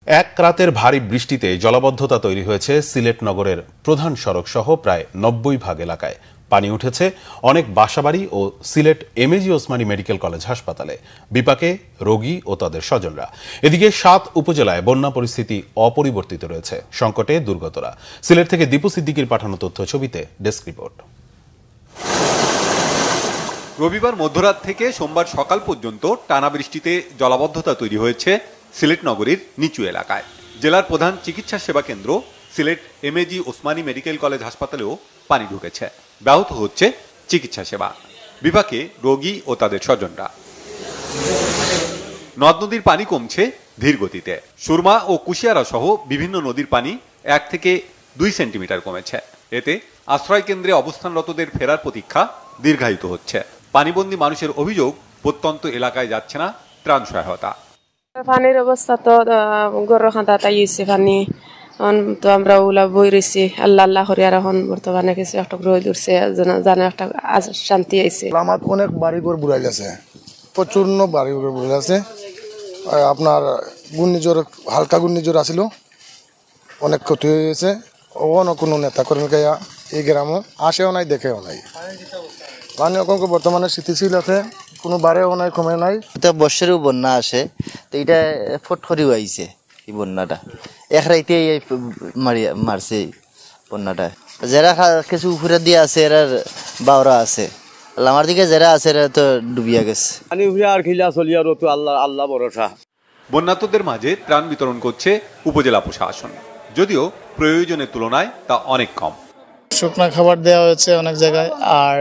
এক রাতের ভারী বৃষ্টিতে জলাবদ্ধতা তৈরি হয়েছে সিলেট নগরের প্রধান সড়ক সহ প্রায় ৯০ ভাগ এলাকায়। পানি উঠেছে অনেক বাসাবাড়ি ও Sylhet MAG Osmani medical college হাসপাতালে। বিপাকে রোগী ও তাদের স্বজনরা। এদিকে ৭ উপজেলায় বন্যা পরিস্থিতি অপরিবর্তিত রয়েছে, সংকটে দুর্গতরা। সিলেট থেকে দীপু সিদ্দিকীর পাঠানো তথ্য ছবিতে ডেস্ক রিপোর্ট। রবিবার মধ্যরাত থেকে সোমবার সকাল পর্যন্ত টানা বৃষ্টিতে জলাবদ্ধতা তৈরি হয়েছে সিলেট নগরীর নিচু এলাকায়। জেলার প্রধান চিকিৎসা সেবা কেন্দ্র Sylhet MAG Osmani medical college হাসপাতালেও পানি ঢুকেছে। ব্যাহত হচ্ছে চিকিৎসা সেবা। বিপাকে রোগী ও তাদের স্বজনরা। নদ নদীর পানি কমছে ধীর গতিতে। সুরমা ও কুশিয়ারা সহ বিভিন্ন নদীর পানি ১ থেকে ২ সেন্টিমিটার কমেছে। এতে আশ্রয় কেন্দ্রে অবস্থানরতদের ফেরার প্রতীক্ষা দীর্ঘায়িত হচ্ছে। পানিবন্দী মানুষের অভিযোগ, প্রত্যন্ত এলাকায় যাচ্ছে না ত্রাণ সহায়তা। পানির অবস্থা তো গরু খাঁদা তাই পানি তো আমরা ওলা বই রয়েছি আল্লাহ আল্লাহ করে আর এখন বর্তমানে কিছু একটা রোদ উঠছে, জানে একটা শান্তি আইছে। আমার অনেক বাড়িঘর বুড়াই গেছে, প্রচুর বাড়িঘর বুড়াই গেছে। আপনার ঘূর্ণিঝড়, হালকা ঘূর্ণিঝড় আসিল, অনেক ক্ষতি হয়ে গেছে। ওখানে কোনো নেতা কর্মী এই গ্রামও আসেও নাই, দেখেও নাই। পানি এখন বর্তমানে স্থিতিশীল আছে, কোনো বাড়েও নাই, কমে নাই। বর্ষারও বন্যা আসে, তো এটা ফট করেও আইছে এই বন্যাটা। এক রাইতে মারছে বন্যাটা। যারা কিছু উপরে দিয়ে আছে এরা বাওরা আছে, আমার দিকে যারা আছে এরা তো ডুবিয়া গেছে। পানি উঠে আর খিলা চলি আর তো আল্লাহ আল্লাহ ভরসা। বন্যার্তদের মাঝে ত্রাণ বিতরণ করছে উপজেলা প্রশাসন, যদিও প্রয়োজনের তুলনায় তা অনেক কম। শুকনা খাবার দেওয়া হয়েছে অনেক জায়গায়, আর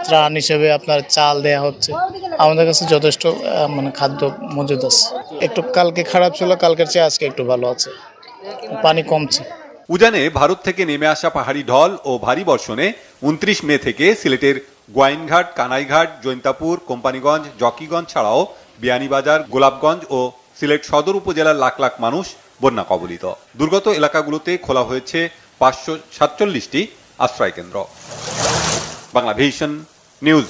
ত্রাণ হিসেবে আপনার চাল দেওয়া হচ্ছে। আমাদের কাছে যথেষ্ট খাদ্য মজুদ আছে। একটু কালকে খারাপ ছিল, কালকের চেয়ে আজকে একটু ভালো আছে, পানি কমছে। উজানে ভারত থেকে নেমে আসা পাহাড়ি ঢল ও ভারী বর্ষণে ২৯ মে থেকে সিলেটের গোয়াইনঘাট, কানাইঘাট, জৈন্তাপুর, কোম্পানিগঞ্জ, জকিগঞ্জ ছাড়াও বিয়ানীবাজার, গোলাপগঞ্জ ও সিলেট সদর উপজেলার লাখ লাখ মানুষ বন্যা কবলিত। দুর্গত এলাকাগুলোতে খোলা হয়েছে ৫৪৭টি আশ্রয় কেন্দ্র। বাংলাভিশন নিউজ।